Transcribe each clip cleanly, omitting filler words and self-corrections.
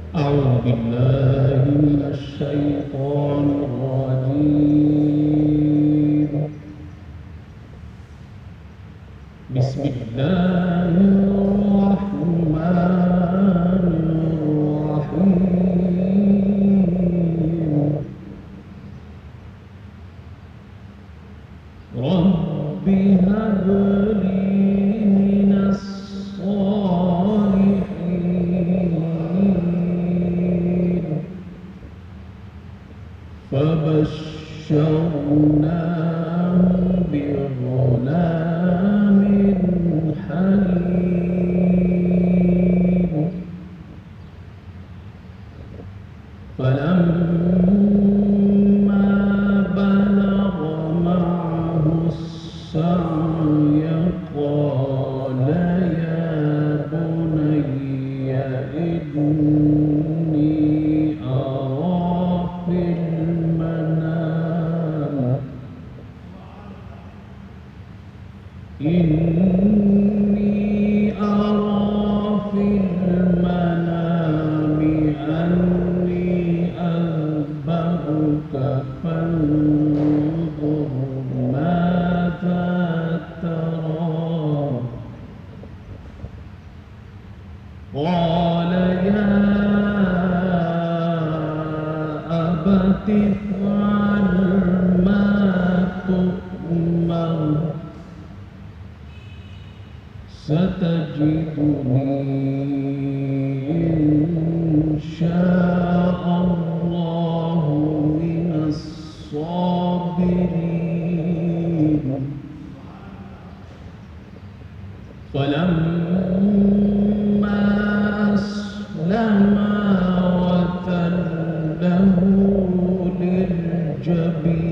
أعوذ بالله من الشيطان الرجيم. بسم الله الرحمن الرحيم. رب هب لي من الصالحين. فبشرناه بغلام حليم. فلما بلغ معه السعي قال يا بني إني أرى في المنام أني أذبحك فانظر ماذا ترى. قال يا أبت افعل ما تؤمر ستجدني إن شاء الله من الصابرين. فلما أسلما وتله للجبين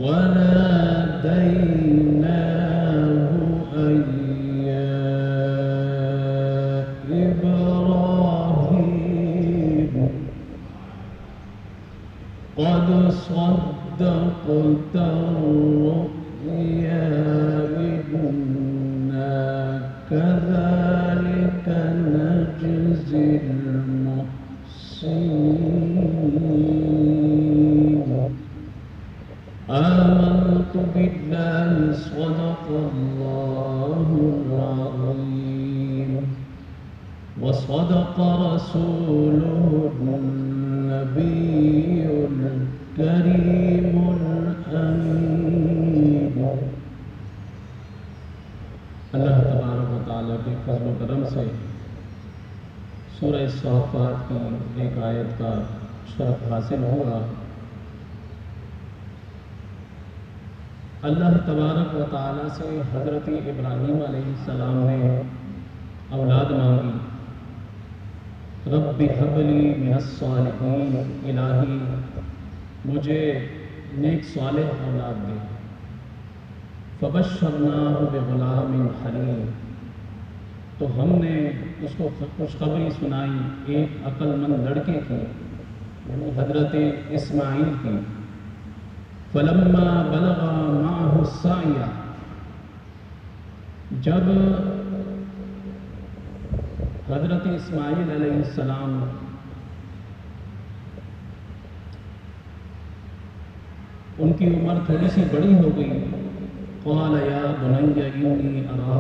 وناديناه أن يا إبراهيم قد صدقت الرؤيا إنا كذلك نجزي المحسنين. آمنت بالله صدق الله العظيم وصدق رسوله النبي الكريم الأمين. اللہ تبارک و تعالیٰ کے فضل و کرم سے سورہ صافات کی ایک آیت کا شرف حاصل ہوگا. اللہ تبارک و تعالیٰ سے حضرت ابراہیم علیہ السلام نے اولاد مانگی. رب هب لی من الصالحین، الہی مجھے نیک صالح اولاد دے. فبشرناہ بغلام حلیم، تو ہم نے اس کو خوشخبری سنائی ایک عقل مند لڑکے کی، یعنی حضرت اسماعیل کی. فلما بلغ معه السعی، جب حضرت اسماعیل علیہ السلام ان کی عمر تھوڑی سی بڑی ہو گئی، قال یا بنی انی اری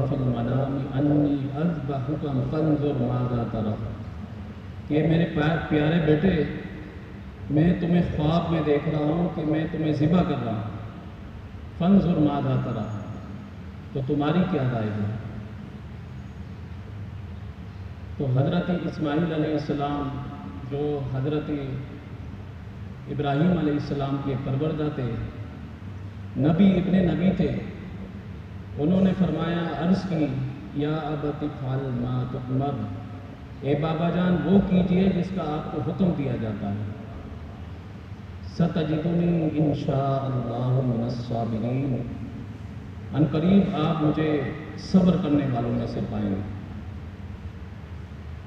فی المنام انی اذبحک فانظر ماذا تری، کہ میرے پیارے بیٹے میں تمہیں خواب میں دیکھ رہا ہوں کہ میں تمہیں ذبح کر رہا ہوں. فانظر ماذا تری، تو تمہاری کیا رائے ہے؟ تو حضرت اسماعیل علیہ السلام جو حضرت ابراہیم علیہ السلام کے پروردہ تھے، نبی ابن نبی تھے، انہوں نے فرمایا، عرض کی یا ابت افعل ما تؤمر، اے بابا جان وہ کیجئے جس کا آپ کو حکم دیا جاتا ہے. ستجدنی انشاء اللہ من الصابرین، ان قریب آپ مجھے صبر کرنے والوں میں سے پائیں گے.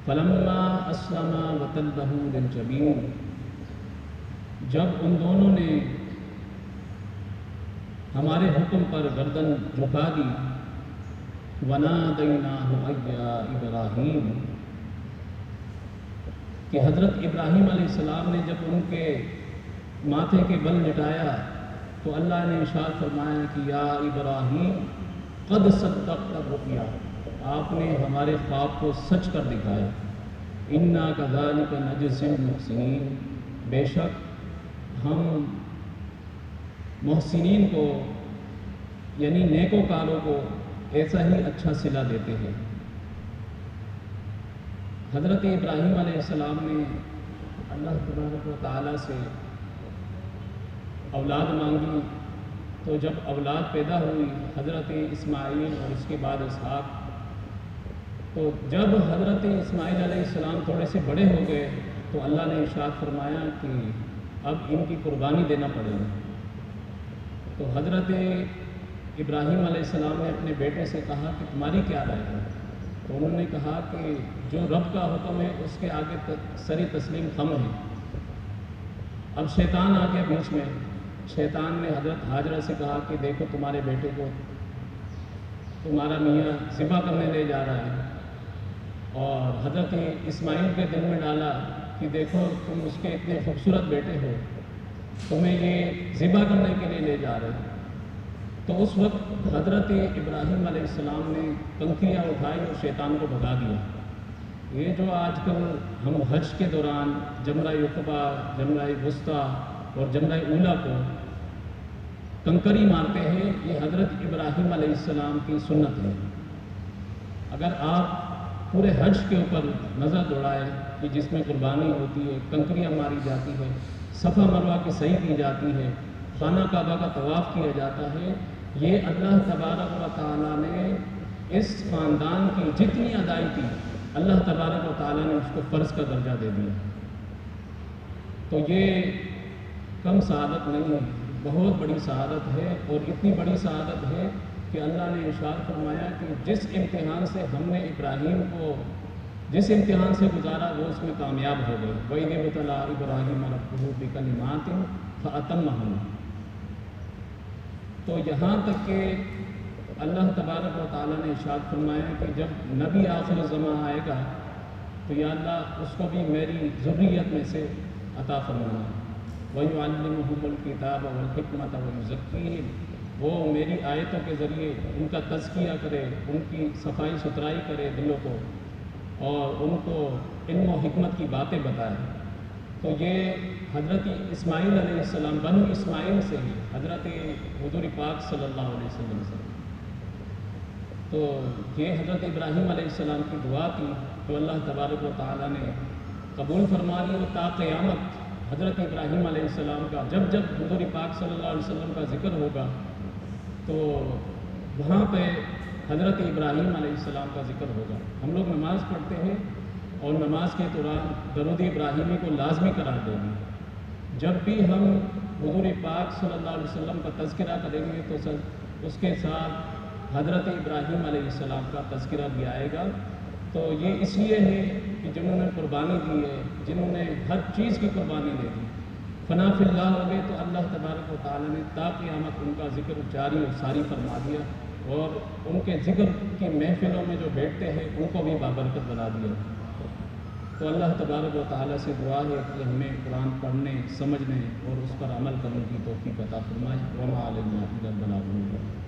فلما اسلما وتلہ للجبین، جب ان دونوں نے ہمارے حکم پر گردن جھکا دی، وَنَادَيْنَاهُ أَيَّا إِبْرَاهِيمُ، کہ حضرت ابراہیم علیہ السلام نے جب ان کے ماتھے کے بل لٹایا تو اللہ نے ارشاد فرمایا کہ یا ابراہیم قد صدقت الرؤیا، آپ نے ہمارے خواب کو سچ کر دکھایا. انا کذالک نجزی المحسنین، بے شک ہم محسنین کو یعنی نیکوکاروں کو ایسا ہی اچھا صلہ دیتے ہیں. حضرت ابراہیم علیہ السلام نے اللہ تبارک و تعالیٰ سے اولاد مانگی، تو جب اولاد پیدا ہوئی حضرت اسماعیل اور اس کے بعد اسحاق، تو جب حضرت اسماعیل علیہ السلام تھوڑے سے بڑے ہو گئے تو اللہ نے ارشاد فرمایا کہ اب ان کی قربانی دینا پڑے گی. تو حضرت ابراہیم علیہ السلام نے اپنے بیٹے سے کہا کہ تمہاری کیا رائے ہے؟ تو انہوں نے کہا کہ جو رب کا حکم ہے اس کے آگے سری تسلیم خم ہے. اب شیطان آ گیا بیچ میں. شیطان نے حضرت ہاجرہ سے کہا کہ دیکھو تمہارے بیٹے کو تمہارا میاں ذبح کرنے لے جا رہا ہے، اور حضرت اسماعیل کے دل میں ڈالا کہ دیکھو تم اس کے اتنے خوبصورت بیٹے ہو، تمہیں یہ ذبح کرنے کے لیے لے جا رہے ہیں. تو اس وقت حضرت ابراہیم علیہ السلام نے کنکریاں اٹھائی اور شیطان کو بھگا دیا. یہ جو آج کل ہم حج کے دوران جمرہ عقبہ، جمرہ وسطیٰ اور جمرہ اولیٰ کو کنکری مارتے ہیں، یہ حضرت ابراہیم علیہ السلام کی سنت ہے. اگر آپ پورے حج کے اوپر نظر دوڑائیں کہ جس میں قربانی ہوتی ہے، کنکریاں ماری جاتی ہے، صفا مروہ کی صحیح کی جاتی ہے، خانہ کعبہ کا طواف کیا جاتا ہے، یہ اللہ تبارک و تعالیٰ نے اس خاندان کی جتنی ادائی کی اللہ تبارک و تعالیٰ نے اس کو فرض کا درجہ دے دیا. تو یہ کم سعادت نہیں ہے، بہت بڑی سعادت ہے. اور اتنی بڑی سعادت ہے کہ اللہ نے ارشاد فرمایا کہ جس امتحان سے ہم نے ابراہیم کو جس امتحان سے گزارا وہ اس میں کامیاب ہو گئے. وَإِذِ ابْتَلَىٰ إِبْرَاهِيمَ رَبُّهُ بِكَلِمَاتٍ فَأَتَمَّهُنَّ. تو یہاں تک کہ اللہ تبارک و تعالیٰ نے ارشاد فرمایا کہ جب نبی آخر الزمان آئے گا تو یا اللہ اس کو بھی میری ذریت میں سے عطا فرمانا. وَيُعَلِّمُهُمُ الْكِتَابَ وَالْحِكْمَةَ وَيُزَكِّيهِمْ، وہ میری آیتوں کے ذریعے ان کا تزکیہ کرے، ان کی صفائی ستھرائی کرے دلوں کو، اور ان کو علم و حکمت کی باتیں بتائے. تو یہ حضرت اسماعیل علیہ السلام، بنو اسماعیل سے ہی حضرت حضور پاک صلی اللہ علیہ وسلم سے. تو یہ حضرت ابراہیم علیہ السلام کی دعا تھی تو اللہ تبارک و تعالیٰ نے قبول فرما لی. اور تا قیامت حضرت ابراہیم علیہ السلام کا جب جب حضور پاک صلی اللہ علیہ وسلم کا ذکر ہوگا تو وہاں پہ حضرت ابراہیم علیہ السلام کا ذکر ہوگا. ہم لوگ نماز پڑھتے ہیں اور نماز کے دوران درود ابراہیمی کو لازمی قرار دیں گے. جب بھی ہم حضور پاک صلی اللہ علیہ وسلم کا تذکرہ کریں گے تو اس کے ساتھ حضرت ابراہیم علیہ السلام کا تذکرہ بھی آئے گا. تو یہ اس لیے ہے کہ جنہوں نے قربانی دی ہے، جنہوں نے ہر چیز کی قربانی دے دی، فنا فی اللہ ہو گئے، تو اللہ تبارک و تعالیٰ نے تا قیامت ان کا ذکر جاری اور ساری فرما دیا، اور ان کے ذکر کی محفلوں میں جو بیٹھتے ہیں ان کو بھی بابرکت بنا دیا. تو اللہ تبارک و تعالیٰ سے دعا ہے کہ ہمیں قرآن پڑھنے، سمجھنے اور اس پر عمل کرنے کی توفیق عطا فرمائے. وما علینا الا البلاغ المبین.